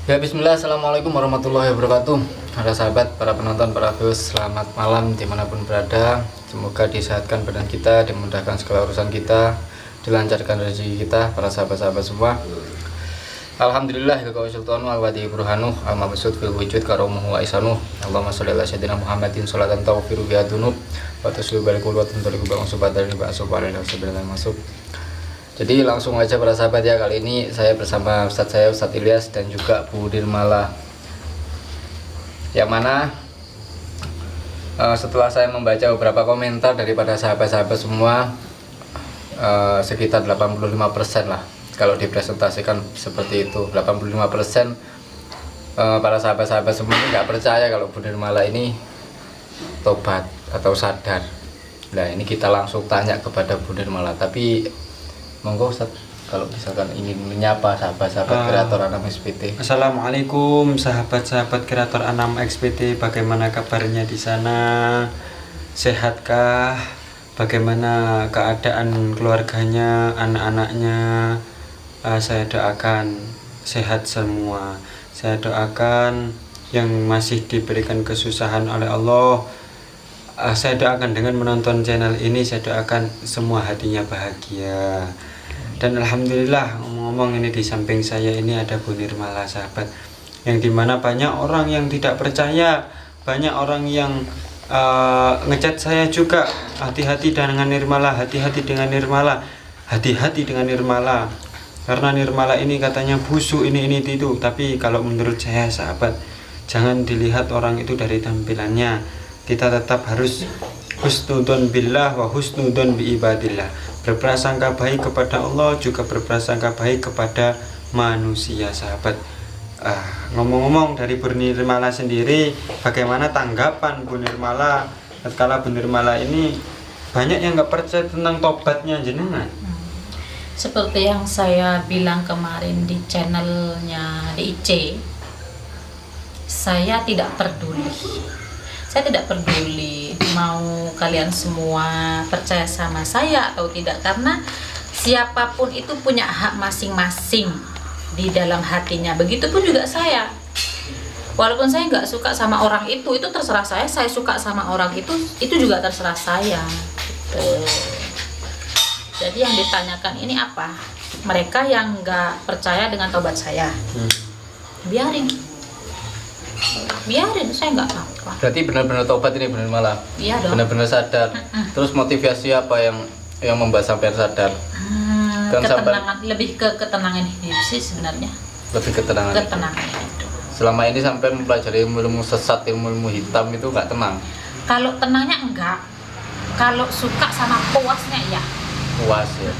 Ya bismillah, assalamualaikum warahmatullahi wabarakatuh. Para sahabat, para penonton, para viewers, selamat malam dimanapun berada. Semoga disehatkan badan kita, dimudahkan segala urusan kita, dilancarkan rezeki kita, para sahabat-sahabat semua. Alhamdulillah, kau sultanu al-wadi burhanu al-mabsud fil wujud karomuhu wa isanu. Allahumma sholli ala sayyidina Muhammadin sholatan tawfiru biha dunub wa tuslu balikul wa tuntaliku ba'ang subhadari ba'asub alaihi wa masuk. Jadi langsung aja para sahabat ya, kali ini saya bersama Ustadz saya, Ustadz Ilyas, dan juga Bu Nirmala. Yang mana setelah saya membaca beberapa komentar daripada sahabat-sahabat semua, sekitar 85% lah kalau dipresentasikan seperti itu. 85% para sahabat-sahabat semua nggak percaya kalau Bu Nirmala ini tobat atau sadar. Nah ini kita langsung tanya kepada Bu Nirmala, tapi monggo Ustaz, kalau misalkan ingin menyapa sahabat-sahabat kreator Anam XPT. Assalamualaikum sahabat-sahabat kreator Anam XPT, bagaimana kabarnya di sana? Sehatkah? Bagaimana keadaan keluarganya, anak-anaknya? Saya doakan sehat semua. Saya doakan yang masih diberikan kesusahan oleh Allah, saya doakan dengan menonton channel ini, saya doakan semua hatinya bahagia. Dan alhamdulillah, ngomong-ngomong ini di samping saya ini ada Bu Nirmala sahabat, yang dimana banyak orang yang tidak percaya, banyak orang yang ngechat saya juga, hati-hati dengan Nirmala, hati-hati dengan Nirmala, hati-hati dengan Nirmala, karena Nirmala ini katanya busuk, ini itu. Tapi kalau menurut saya sahabat, jangan dilihat orang itu dari tampilannya, kita tetap harus husnudon billah wa husnudon bi ibadillah, berprasangka baik kepada Allah, juga berprasangka baik kepada manusia sahabat. Ngomong-ngomong dari Bu Nirmala sendiri, bagaimana tanggapan Bu Nirmala tatkala Bu Nirmala ini banyak yang nggak percaya tentang tobatnya jenengan? Seperti yang saya bilang kemarin di channelnya DIC, saya tidak peduli. Saya tidak peduli mau kalian semua percaya sama saya atau tidak, karena siapapun itu punya hak masing-masing di dalam hatinya. Begitupun juga saya, walaupun saya nggak suka sama orang itu terserah saya. Saya suka sama orang itu juga terserah saya gitu. Jadi yang ditanyakan ini apa? Mereka yang nggak percaya dengan tobat saya, biarin, saya nggak apa-apa. Berarti benar-benar tobat ini Bu Nirmala? Iya dong. Benar-benar sadar. Terus motivasi apa yang membuat sampai sadar? Ketenangan, lebih ke ketenangan hidup sih sebenarnya. Lebih ketenangan hidup. Selama ini sampai mempelajari ilmu sesat, ilmu hitam itu nggak tenang? Kalau tenangnya enggak, kalau suka sama puasnya ya. Puas ya.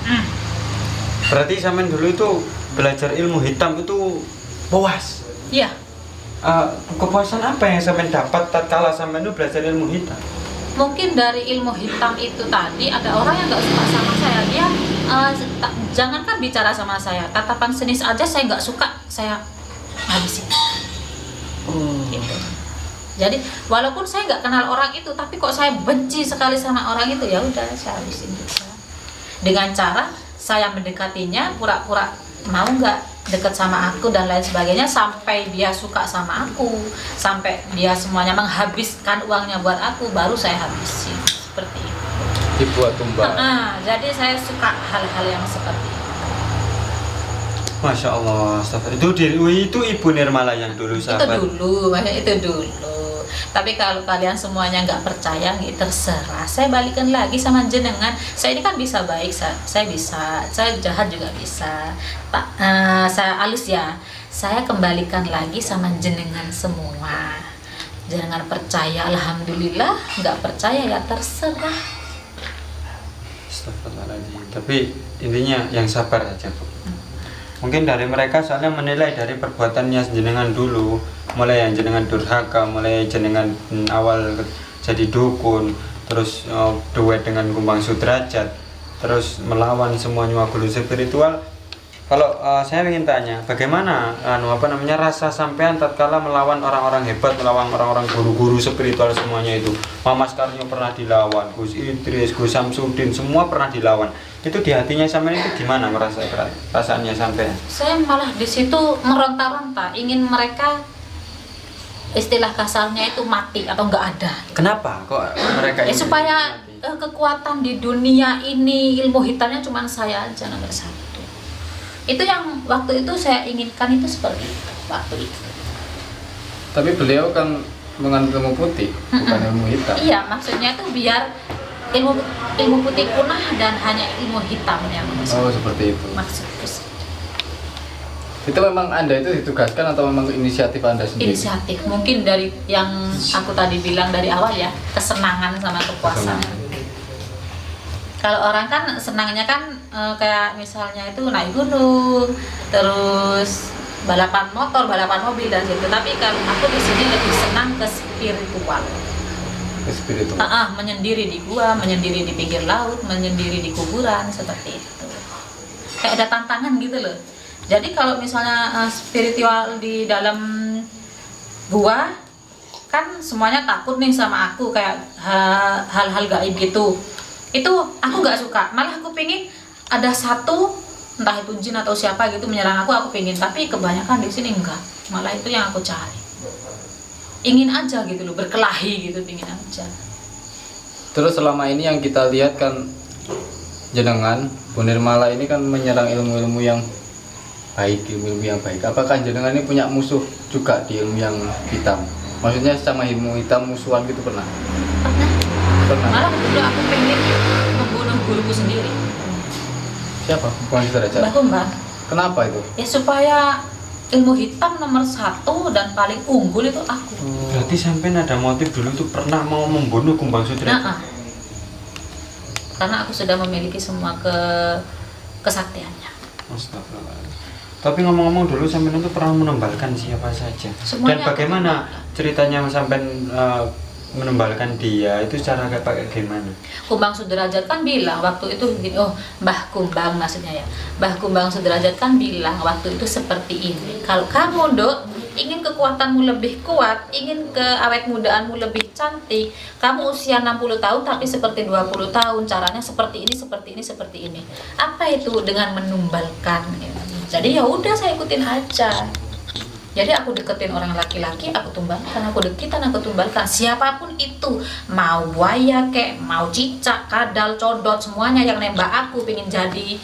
Berarti sampean dulu itu belajar ilmu hitam itu puas? Iya. Kepuasan apa yang sampean dapat tatkala sampean itu belajar ilmu hitam? Mungkin dari ilmu hitam itu tadi ada orang yang nggak suka sama saya, dia jangankan bicara sama saya, tatapan senis aja saya nggak suka, saya habisin. Gitu. Jadi walaupun saya nggak kenal orang itu, tapi kok saya benci sekali sama orang itu, ya udah saya habisin juga. Dengan cara saya mendekatinya, pura-pura mau nggak dekat sama aku dan lain sebagainya, sampai dia suka sama aku, sampai dia semuanya menghabiskan uangnya buat aku, baru saya habisin. Seperti itu. Dibuat tumbal. Jadi saya suka hal-hal yang seperti itu. Masya Allah, itu Ibu Nirmala yang dulu sahabat. Itu dulu. Tapi kalau kalian semuanya nggak percaya, terserah. Saya balikan lagi sama jenengan. Saya ini kan bisa baik, saya bisa, saya jahat juga bisa. Saya halus ya. Saya kembalikan lagi sama jenengan semua. Jangan percaya, alhamdulillah. Nggak percaya ya terserah. Astagfirullahaladzim. Tapi intinya yang sabar aja Bu. Mungkin dari mereka soalnya menilai dari perbuatannya jenengan dulu, mulai yang jenengan durhaka, mulai jenengan awal jadi dukun, terus duet dengan Kumbang Sudrajat, terus melawan semua nyuwa guru spiritual. Kalau saya ingin tanya, bagaimana rasa sampean tatkala melawan orang-orang hebat, melawan orang-orang guru-guru spiritual semuanya itu. Mas Karnyo pernah dilawan, Gus Idris, Gus Samsudin, semua pernah dilawan. Itu di hatinya sampean itu gimana perasaannya sampean? Saya malah di situ meronta-ronta, ingin mereka istilah kasarnya itu mati atau enggak ada. Kenapa kok mereka Ya ini supaya mati? kekuatan di dunia ini ilmu hitamnya cuma saya aja nomor satu. Itu yang waktu itu saya inginkan itu seperti itu waktu itu. Tapi beliau kan menganut ilmu putih, bukan ilmu hitam. Iya, maksudnya itu biar ilmu putih punah dan hanya ilmu hitam yang Oh, seperti itu. maksudku. Itu memang Anda itu ditugaskan atau memang inisiatif Anda sendiri? Inisiatif mungkin dari yang aku tadi bilang dari awal ya, kesenangan sama kepuasan. Kalau orang kan senangnya kan kayak misalnya itu naik gunung, terus balapan motor, balapan mobil dan gitu. Tapi kalau aku di sini lebih senang ke spiritual. Ke spiritual. Menyendiri di gua, menyendiri di pinggir laut, menyendiri di kuburan seperti itu. Kayak ada tantangan gitu loh. Jadi kalau misalnya spiritual di dalam gua kan semuanya takut nih sama aku kayak hal-hal gaib gitu. Itu aku nggak suka, malah aku pingin ada satu entah itu jin atau siapa gitu menyerang aku pingin, tapi kebanyakan di sini enggak, malah itu yang aku cari, ingin aja gitu loh, berkelahi gitu, pingin aja. Terus selama ini yang kita lihat kan jenengan Bu Nirmala ini kan menyerang ilmu-ilmu yang baik, apakah jenengan ini punya musuh juga di ilmu yang hitam? Maksudnya sama ilmu hitam musuhan gitu pernah? Pernah. Malah dulu aku pengen membunuh guruku sendiri. Siapa? Bukan Sudrajat. Mbah Kumbang. Kenapa itu? Ya supaya ilmu hitam nomor 1 dan paling unggul itu aku. Berarti sampean ada motif dulu tuh pernah mau membunuh Kumbang Sudrajat? Karena aku sudah memiliki semua kesaktiannya. Astagfirullahaladzim. Tapi ngomong-ngomong dulu sampean itu pernah menembalkan siapa saja? Semuanya. Dan bagaimana ceritanya sampean menembalkan dia itu cara pakai gimana? Kumbang Sudrajat kan bilang waktu itu gini, Mbah Kumbang maksudnya ya. Mbah Kumbang Sudrajat kan bilang waktu itu seperti ini. Kalau kamu, Dok, ingin kekuatanmu lebih kuat, ingin keawet mudaanmu lebih cantik, kamu usia 60 tahun tapi seperti 20 tahun, caranya seperti ini, seperti ini, seperti ini. Apa itu dengan menumbalkan? Jadi ya udah saya ikutin aja. Jadi aku deketin orang laki-laki, aku tumbalkan, aku deketin, aku tumbalkan. Siapapun itu, mau buaya kek, mau cicak, kadal, codot, semuanya yang nembak aku, pengen jadi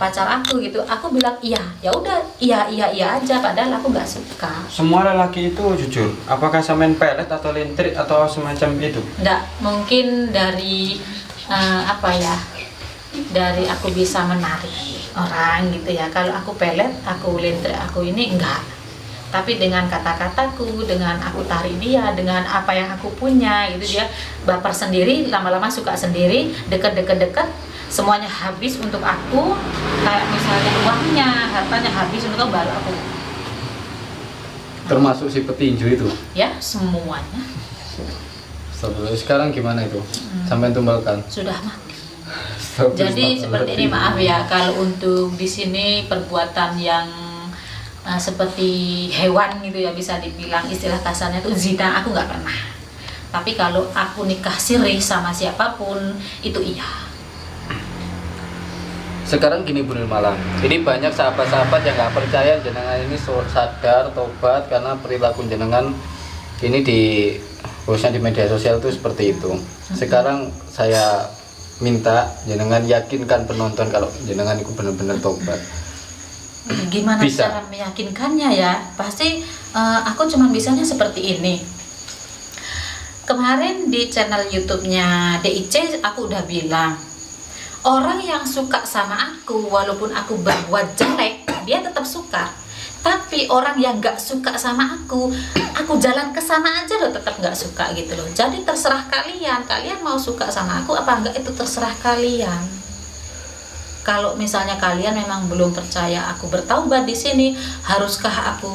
pacar aku gitu. Aku bilang iya, ya udah, iya aja. Padahal aku nggak suka. Semua lelaki itu jujur. Apakah sampean pelet atau lintrik atau semacam itu? Nggak, mungkin dari dari aku bisa menarik orang gitu ya. Kalau aku pelet, aku lintrik, aku ini enggak. Tapi dengan kata-kataku, dengan aku tarik dia, dengan apa yang aku punya gitu, dia baper sendiri, lama-lama suka sendiri, deket, semuanya habis untuk aku, kayak misalnya uangnya, hartanya habis untuk aku, baru aku. Termasuk si petinju itu? Ya, semuanya. Sekarang gimana itu? Sampai tumbalkan? Sudah mati. Jadi seperti ini, maaf ya, kalau untuk di sini perbuatan yang seperti hewan gitu ya, bisa dibilang istilah kasarnya itu zina, aku nggak pernah. Tapi kalau aku nikah siri sama siapapun itu iya. Sekarang gini Bu Nirmala, ini banyak sahabat-sahabat yang nggak percaya jenengan ini sadar tobat karena perilaku jenengan ini khususnya di media sosial itu seperti itu. Sekarang saya minta jenengan yakinkan penonton kalau jenengan itu benar-benar tobat. Gimana Bisa. cara meyakinkannya ya? Pasti aku cuma bisanya seperti ini. Kemarin di channel YouTube-nya DIC aku udah bilang, orang yang suka sama aku walaupun aku berbuat jelek, dia tetap suka. Tapi orang yang gak suka sama aku jalan ke sana aja loh tetap gak suka gitu loh. Jadi terserah kalian mau suka sama aku apa enggak, itu terserah kalian. Kalau misalnya kalian memang belum percaya aku bertaubat di sini, haruskah aku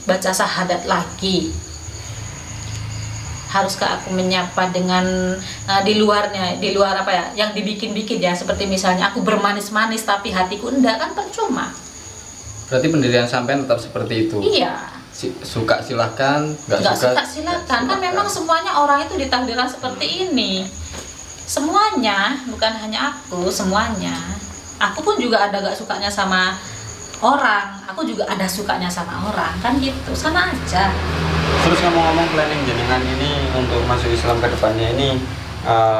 baca syahadat lagi? Haruskah aku menyapa dengan di luar apa ya, yang dibikin-bikin ya, seperti misalnya aku bermanis-manis tapi hatiku enggak, kan percuma. Berarti pendirian sampean tetap seperti itu. Iya. Suka silahkan, nggak suka silakan. Kan memang semuanya orang itu ditakdirkan seperti ini. Semuanya, bukan hanya aku, semuanya. Aku pun juga ada gak sukanya sama orang, aku juga ada sukanya sama orang, kan gitu, sama aja. Terus ngomong-ngomong planning jenengan ini untuk masuk Islam ke depannya ini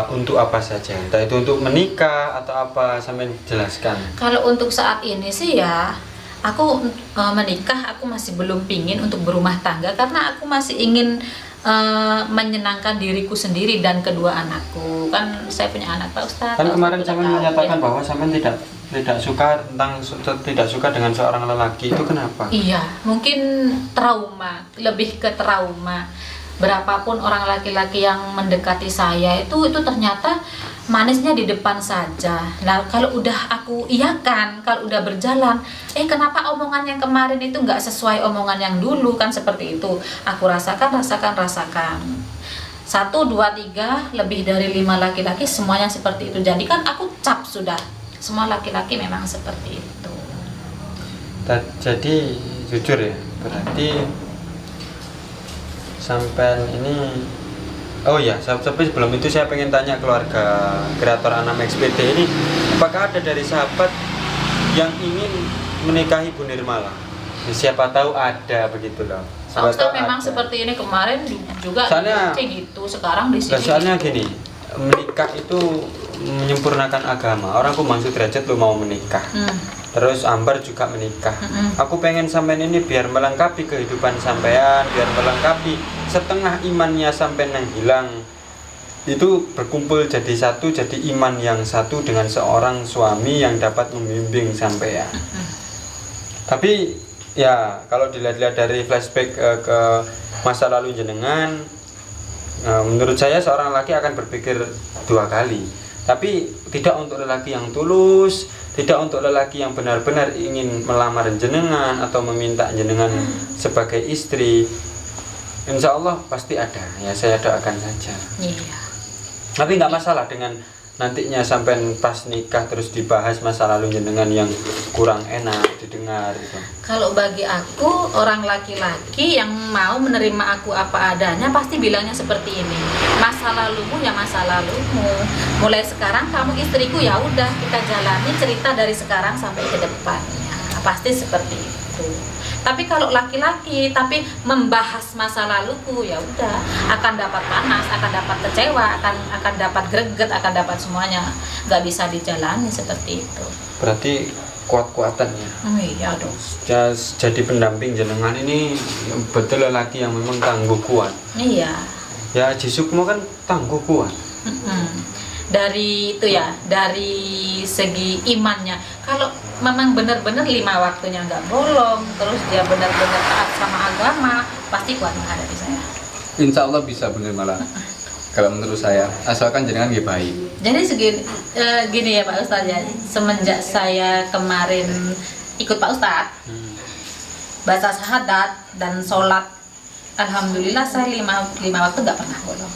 untuk apa saja? Entah itu untuk menikah atau apa, sampai jelaskan. Kalau untuk saat ini sih ya, aku menikah, aku masih belum pingin untuk berumah tangga karena aku masih ingin menyenangkan diriku sendiri dan kedua anakku. Kan saya punya anak, Pak Ustadz. Kan kemarin Ustadz sampean tahu, menyatakan ya. bahwa sampean tidak suka dengan seorang lelaki, itu kenapa? Iya, mungkin trauma, lebih ke trauma. Berapapun orang laki-laki yang mendekati saya itu ternyata manisnya di depan saja. Nah, kalau udah aku iakan, kalau udah berjalan, kenapa omongan yang kemarin itu nggak sesuai omongan yang dulu, kan seperti itu. Aku rasakan. 1, 2, 3, lebih dari 5 laki-laki semuanya seperti itu. Jadi kan aku cap sudah. Semua laki-laki memang seperti itu. Jadi jujur ya, berarti sampean ini, oh ya, tapi sebelum itu saya pengen tanya keluarga kreator Anam XPT ini, apakah ada dari sahabat yang ingin menikahi Bu Nirmala? Siapa tahu ada, begitu loh. Pak Ustadz memang seperti ini, kemarin juga soalnya, kayak gitu, sekarang di sini. Soalnya gini, menikah itu menyempurnakan agama. Orang Kumbang Sudrajat lu mau menikah, terus Ambar juga menikah. Aku pengen sampean ini biar melengkapi kehidupan sampean, biar melengkapi setengah imannya sampean yang hilang, itu berkumpul jadi satu, jadi iman yang satu dengan seorang suami yang dapat membimbing sampean. Tapi ya kalau dilihat dari flashback ke masa lalu jenengan, menurut saya seorang laki akan berpikir 2 kali. Tapi tidak untuk lelaki yang tulus, tidak untuk lelaki yang benar-benar ingin melamar jenengan atau meminta jenengan sebagai istri. Insya Allah pasti ada, ya saya doakan saja. Iya. Tapi nggak masalah dengan nantinya sampai pas nikah terus dibahas masa lalu jenengan yang kurang enak didengar gitu. Kalau bagi aku, orang laki-laki yang mau menerima aku apa adanya pasti bilangnya seperti ini. Masa lalumu ya masa lalumu. Mulai sekarang kamu istriku, ya udah kita jalani cerita dari sekarang sampai ke depannya. Pasti seperti itu. Tapi kalau laki-laki tapi membahas masa laluku, ya udah akan dapat panas, akan dapat kecewa, akan dapat greget, akan dapat semuanya. Nggak bisa dijalani seperti itu. Berarti kuat-kuatan ya. Iya dong. Jadi pendamping jenengan ini betul lelaki yang memang tangguh kuat. Iya. Ya Jisukmo kan tangguh kuat. Dari itu ya, dari segi imannya. Kalau memang benar-benar 5 waktunya nggak bolong, terus dia benar-benar taat sama agama, pasti kuat menghadapi saya. Insya Allah bisa, bener malah. Kalau menurut saya, asalkan jenengan nggih baik. Jadi gini ya Pak Ustadz ya, semenjak saya kemarin ikut Pak Ustadz, baca syahadat dan sholat, alhamdulillah saya 5 waktu nggak pernah bolong.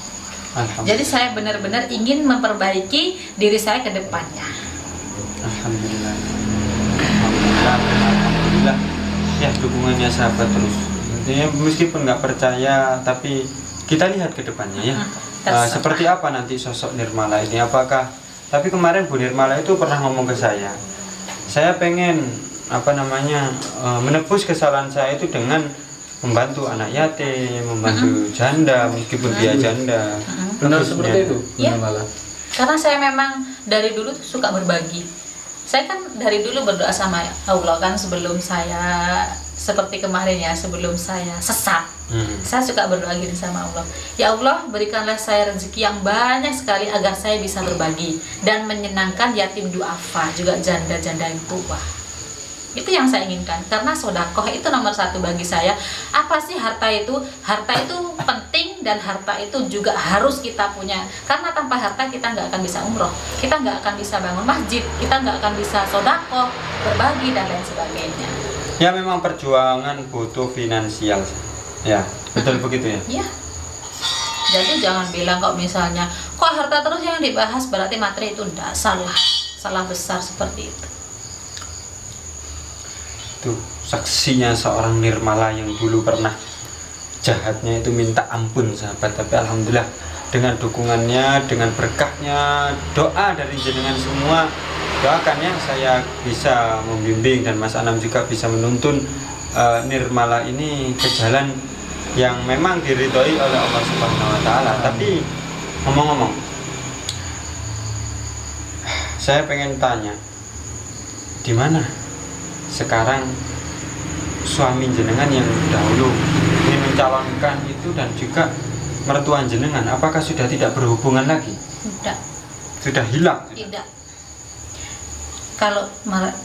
Jadi saya benar-benar ingin memperbaiki diri saya ke depannya. Alhamdulillah. Ya dukungannya sahabat terus. Intinya meskipun nggak percaya, tapi kita lihat ke depannya ya. Seperti apa nanti sosok Nirmala ini? Apakah? Tapi kemarin Bu Nirmala itu pernah ngomong ke saya pengen menebus kesalahan saya itu dengan membantu anak yatim, membantu janda meskipun dia janda. Benar seperti itu, Iya. malah. Karena saya memang dari dulu suka berbagi. Saya kan dari dulu berdoa sama Allah kan, sebelum saya seperti kemarin ya, sebelum saya sesat. Saya suka berdoa gini sama Allah. Ya Allah, berikanlah saya rezeki yang banyak sekali agar saya bisa berbagi dan menyenangkan yatim duafa, juga janda-janda yang tua. Itu yang saya inginkan, karena sodakoh itu nomor 1 bagi saya. Apa sih harta itu? Harta itu penting dan harta itu juga harus kita punya. Karena tanpa harta kita nggak akan bisa umroh, kita nggak akan bisa bangun masjid, kita nggak akan bisa sodakoh, berbagi dan lain sebagainya. Ya memang perjuangan butuh finansial. Ya betul begitu ya. Iya. Jadi jangan bilang kok misalnya kok harta terus yang dibahas berarti materi itu enggak, salah besar seperti itu. saksinya seorang nirmala yang dulu pernah jahatnya itu minta ampun sahabat. Tapi alhamdulillah dengan dukungannya, dengan berkahnya doa dari jenengan semua, doakan ya, saya bisa membimbing dan Mas Anam juga bisa menuntun nirmala ini ke jalan yang memang diridhoi oleh Allah Subhanahu wa taala. Tapi ngomong-ngomong, saya pengen tanya, di mana sekarang suami jenengan yang dahulu ingin mencalonkan itu dan juga mertua jenengan? Apakah sudah tidak berhubungan lagi? Sudah hilang? Tidak.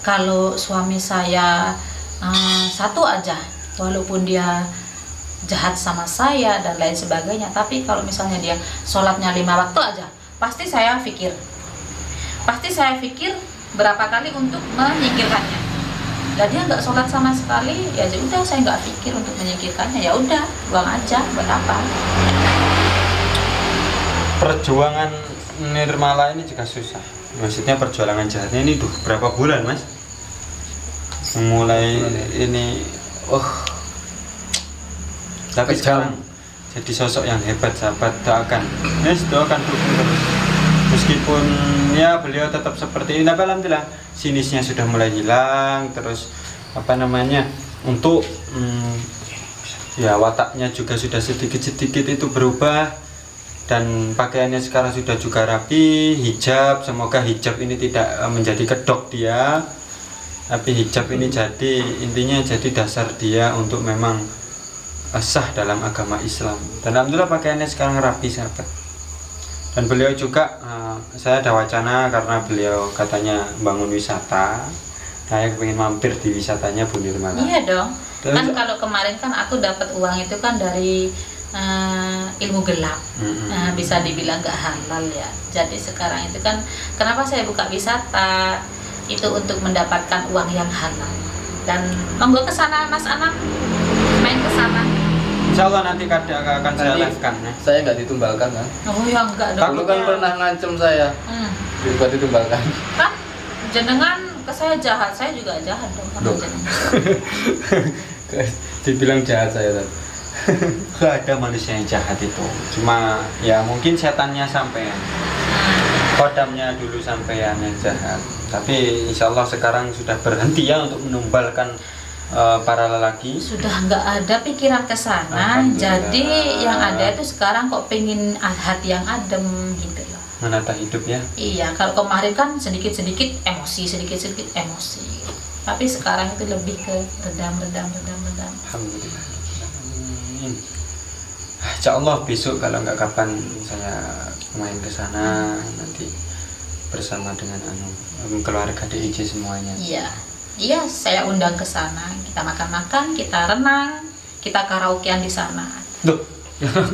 Kalau suami saya satu aja, walaupun dia jahat sama saya dan lain sebagainya, tapi kalau misalnya dia sholatnya 5 waktu aja, pasti saya pikir berapa kali untuk menyingkirkannya. Lah dia nggak sholat sama sekali, ya udah saya nggak pikir untuk menyingkirkannya, ya udah buang aja, buat apa. Perjuangan nirmala ini juga susah. Maksudnya perjuangan jahatnya ini berapa bulan Mas? Mulai ini, tapi sekarang jadi sosok yang hebat sahabat. Doakan, doakan dukung terus. Meskipun ya beliau tetap seperti ini, tapi alhamdulillah sinisnya sudah mulai hilang. Terus untuk ya wataknya juga sudah sedikit-sedikit itu berubah, dan pakaiannya sekarang sudah juga rapi, hijab. Semoga hijab ini tidak menjadi kedok dia, tapi hijab ini intinya jadi dasar dia untuk memang sah dalam agama Islam. Dan alhamdulillah pakaiannya sekarang rapi sahabat. Dan beliau juga saya ada wacana karena beliau katanya bangun wisata, saya ingin mampir di wisatanya Bu Nirmala. Iya dong. Kan kalau kemarin kan aku dapat uang itu kan dari ilmu gelap, bisa dibilang gak halal ya. Jadi sekarang itu kan kenapa saya buka wisata itu untuk mendapatkan uang yang halal. Dan monggo ke sana Mas Anam, main ke sana. Insya Allah nanti akan saya live-kan ya. Saya nggak ditumbalkan kan? Oh ya enggak dong. Dulu kan pernah ngancem saya, juga ditumbalkan. Kan jenengan ke saya jahat, saya juga jahat dong sama jenengan. Dibilang jahat saya tadi. Gak ada manusia yang jahat itu, cuma ya mungkin setannya sampean, kodamnya dulu sampean yang jahat. Tapi insya Allah sekarang sudah berhenti ya untuk menumbalkan para lelaki. Sudah nggak ada pikiran ke sana, jadi yang ada itu sekarang kok pengen hati yang adem gitu loh. Menata hidup ya. Iya, kalau kemarin kan sedikit-sedikit emosi, tapi sekarang itu lebih ke redam. Alhamdulillah. Insya Allah besok kalau nggak kapan saya main ke sana nanti bersama dengan keluarga DIC semuanya. Iya, saya undang ke sana. Kita makan-makan, kita renang, kita karaokean di sana.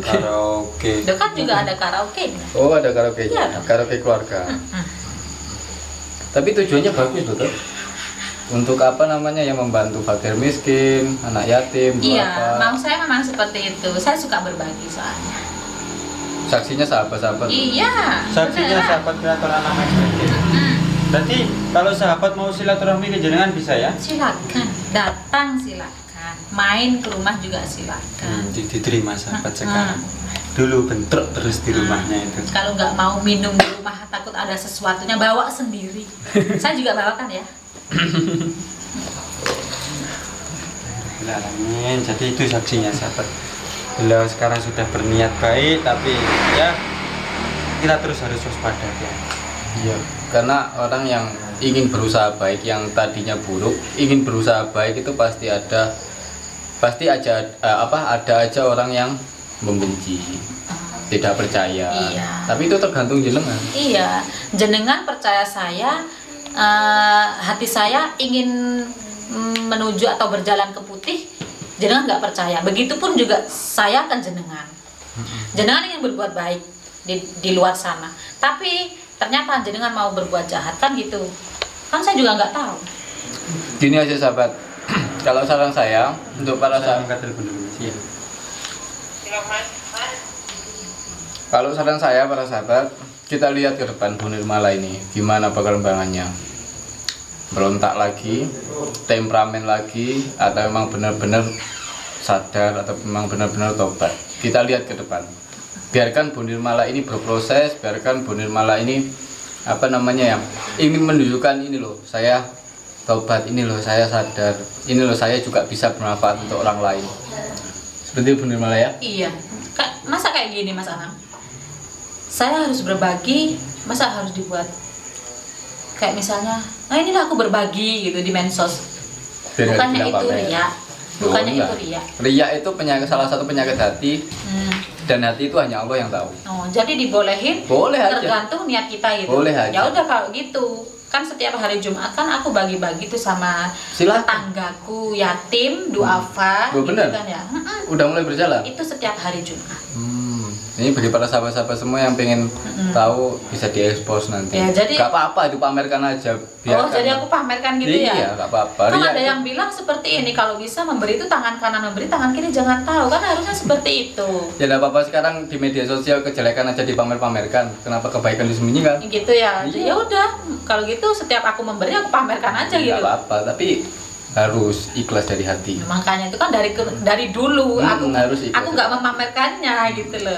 Karaoke. Dekat juga ada karaoke. Oh, ada karaoke. Iya, karaoke keluarga. Tapi tujuannya bagus betul. Untuk yang membantu fakir miskin, anak yatim, iya, mau saya memang seperti itu. Saya suka berbagi soalnya. Saksinya sahabat-sahabat. Iya. Saksinya sahabat kreator anak miskin. Berarti kalau sahabat mau silaturahmi ke jenengan bisa ya? Silakan, datang silakan. Main ke rumah juga silakan. Diterima sahabat sekarang. Dulu bentrok terus di rumahnya itu. Kalau nggak mau minum di rumah takut ada sesuatunya, bawa sendiri. Saya juga bawakan ya. Amin. Jadi itu saksinya sahabat. Beliau sekarang sudah berniat baik, tapi ya kita terus harus waspada ya. Iya, karena orang yang ingin berusaha baik, yang tadinya buruk, ingin berusaha baik itu pasti ada aja orang yang membenci, tidak percaya. Iya. Tapi itu tergantung jenengan. Iya, jenengan percaya saya, hati saya ingin menuju atau berjalan ke putih, jenengan nggak percaya. Begitupun juga saya akan jenengan. Jenengan ingin berbuat baik di luar sana, tapi ternyata jenengan mau berbuat jahat kan gitu. Kan saya juga nggak tahu. Gini aja sahabat, kalau saran saya untuk para sahabat, kalau saran saya para sahabat, kita lihat ke depan Bu Nirmala ini gimana perkembangannya. berontak lagi, temperamen lagi, atau memang benar-benar sadar atau memang benar-benar tobat. Kita lihat ke depan. Biarkan Bu Nirmala ini berproses, biarkan Bu Nirmala ini ingin menunjukkan ini loh, saya tobat, ini loh saya sadar, ini loh saya juga bisa bermanfaat untuk orang lain. Seperti Bu Nirmala ya? Iya. Masa kayak gini Mas Anam? Saya harus berbagi, masa harus dibuat kayak misalnya, nah inilah aku berbagi gitu di medsos. Bukannya itu riya. Bukannya itu riya. Riya itu salah satu penyakit hati. Dan hati itu hanya Allah yang tahu. Oh, jadi dibolehin? Boleh aja. Tergantung niat kita gitu. Boleh aja. Ya udah kalau gitu. Kan setiap hari Jumat kan aku bagi-bagi tuh sama tetanggaku yatim, duafa gitu bener. kan ya. Udah mulai berjalan. Itu setiap hari Jumat. Ini bagi para sahabat-sahabat semua yang pengen tahu bisa diekspos nanti. Ya, jadi gak apa-apa itu pamerkan aja. Oh, jadi aku pamerkan gitu ya? Iya, gak apa-apa. Kan ada yang bilang seperti ini, kalau bisa memberi itu tangan kanan memberi, tangan kiri jangan tahu. Kan harusnya seperti itu. Ya gak apa-apa, sekarang di media sosial kejelekan aja dipamer-pamerkan. Kenapa kebaikan disembunyikan? Gitu ya. Iya. Ya udah, kalau gitu setiap aku memberi aku pamerkan aja gitu. Gak apa-apa, tapi harus ikhlas dari hati. Nah, makanya itu kan dari dulu aku nggak memamerkannya gitu loh.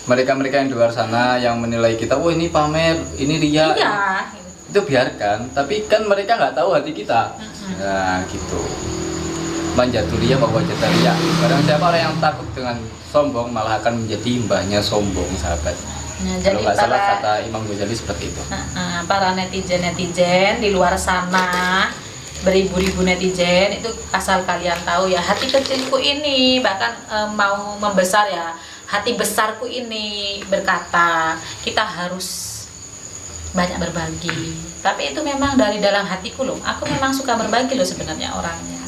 Mereka yang di luar sana yang menilai kita, oh ini pamer, ini riya, iya, itu biarkan. Tapi kan mereka nggak tahu hati kita. Nah gitu. Manjatul riya bahwa jatuh riya. Barang siapa orang yang takut dengan sombong malah akan menjadi mbahnya sombong, sahabat. Nah, kalau nggak salah kata Imam Ghazali seperti itu. Para netizen di luar sana, beribu-ribu netizen itu asal kalian tahu ya, hati kecilku ini bahkan mau membesar ya, hati besarku ini berkata kita harus banyak berbagi. Tapi itu memang dari dalam hatiku loh, aku memang suka berbagi loh sebenarnya orangnya,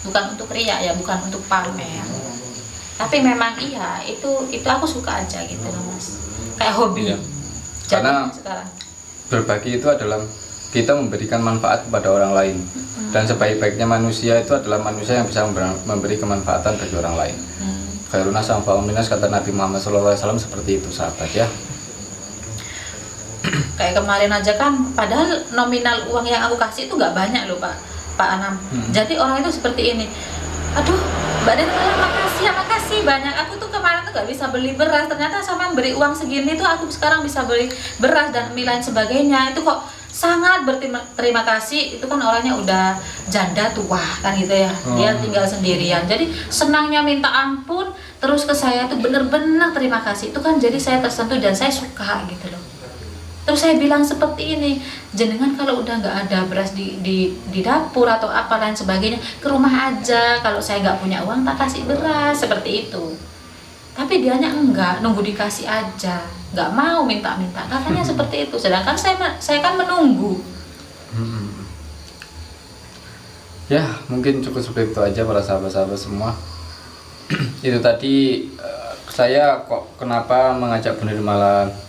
bukan untuk riya ya, bukan untuk pamer. Tapi memang iya, itu aku suka aja gitu loh Mas, kayak hobi. Iya. Karena sekarang berbagi itu adalah kita memberikan manfaat kepada orang lain. Dan sebaik-baiknya manusia itu adalah manusia yang bisa memberi kemanfaatan bagi orang lain. Khairun nas anfa'uhum linnas, kata Nabi Muhammad SAW, seperti itu sahabat ya. Kayak kemarin aja kan, padahal nominal uang yang aku kasih itu nggak banyak loh Pak Anam. Jadi orang itu seperti ini, aduh Mbak Nirmala makasih banyak, aku tuh kemarin tuh nggak bisa beli beras, ternyata sama beri uang segini tuh aku sekarang bisa beli beras dan mie lain sebagainya. Itu kok sangat berterima kasih. Itu kan orangnya udah janda tua kan gitu ya, dia tinggal sendirian, jadi senangnya minta ampun. Terus ke saya tuh bener-bener terima kasih. Itu kan jadi saya tersentuh dan saya suka gitu loh. Terus saya bilang seperti ini, jenengan kalau udah nggak ada beras di dapur atau apa lain sebagainya, ke rumah aja, kalau saya nggak punya uang tak kasih beras, seperti itu. Tapi dianya enggak, nunggu dikasih aja, nggak mau minta-minta, katanya seperti itu. Sedangkan saya kan menunggu. Ya mungkin cukup seperti itu aja para sahabat-sahabat semua. Itu tadi saya kok kenapa mengajak Bu Nirmala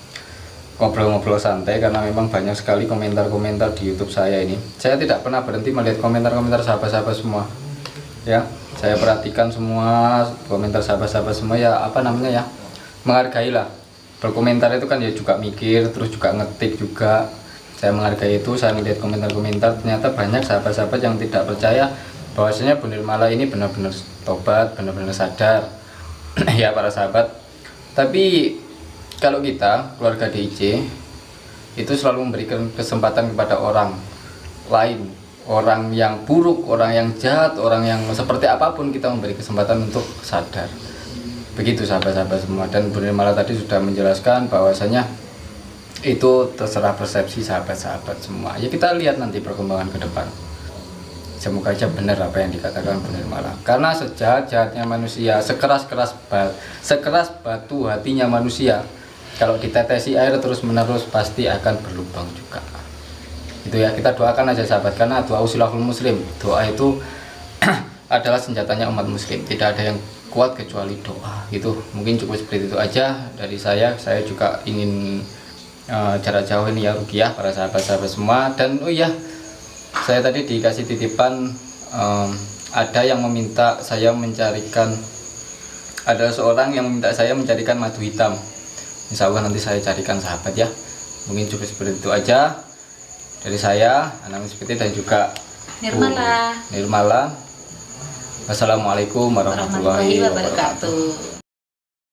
ngobrol-ngobrol santai, karena memang banyak sekali komentar-komentar di YouTube saya ini. Saya tidak pernah berhenti melihat komentar-komentar sahabat-sahabat semua. Ya, saya perhatikan semua komentar sahabat-sahabat semua ya, menghargailah. Berkomentar itu kan ya juga mikir, terus juga ngetik juga. Saya menghargai itu, saya melihat komentar-komentar, ternyata banyak sahabat-sahabat yang tidak percaya bahwasanya Bu Nirmala ini benar-benar tobat, benar-benar sadar. Ya para sahabat. Tapi kalau kita, keluarga DIC, itu selalu memberikan kesempatan kepada orang lain, orang yang buruk, orang yang jahat, orang yang seperti apapun, kita memberi kesempatan untuk sadar. Begitu sahabat-sahabat semua. Dan Bu Nirmala tadi sudah menjelaskan bahwasanya itu terserah persepsi sahabat-sahabat semua. Ya kita lihat nanti perkembangan ke depan. Semoga aja benar apa yang dikatakan Bu Nirmala. Karena sejahat-jahatnya manusia, sekeras batu hatinya manusia, kalau ditetesi air terus-menerus pasti akan berlubang juga. Itu ya, kita doakan aja sahabat, karena doa usilahul muslim. Doa itu adalah senjatanya umat muslim. Tidak ada yang kuat kecuali doa. Itu mungkin cukup seperti itu aja dari saya. Saya juga ingin jarak jauh ini ya ruqyah para sahabat-sahabat semua. Dan oh iya, saya tadi dikasih titipan, ada yang meminta saya mencarikan, ada seorang yang meminta saya mencarikan madu hitam. Insya Allah nanti saya carikan sahabat ya. Mungkin cukup seperti itu aja dari saya, Anang Spiti, dan juga Nirmala. Nirmala. Wassalamualaikum warahmatullahi wabarakatuh.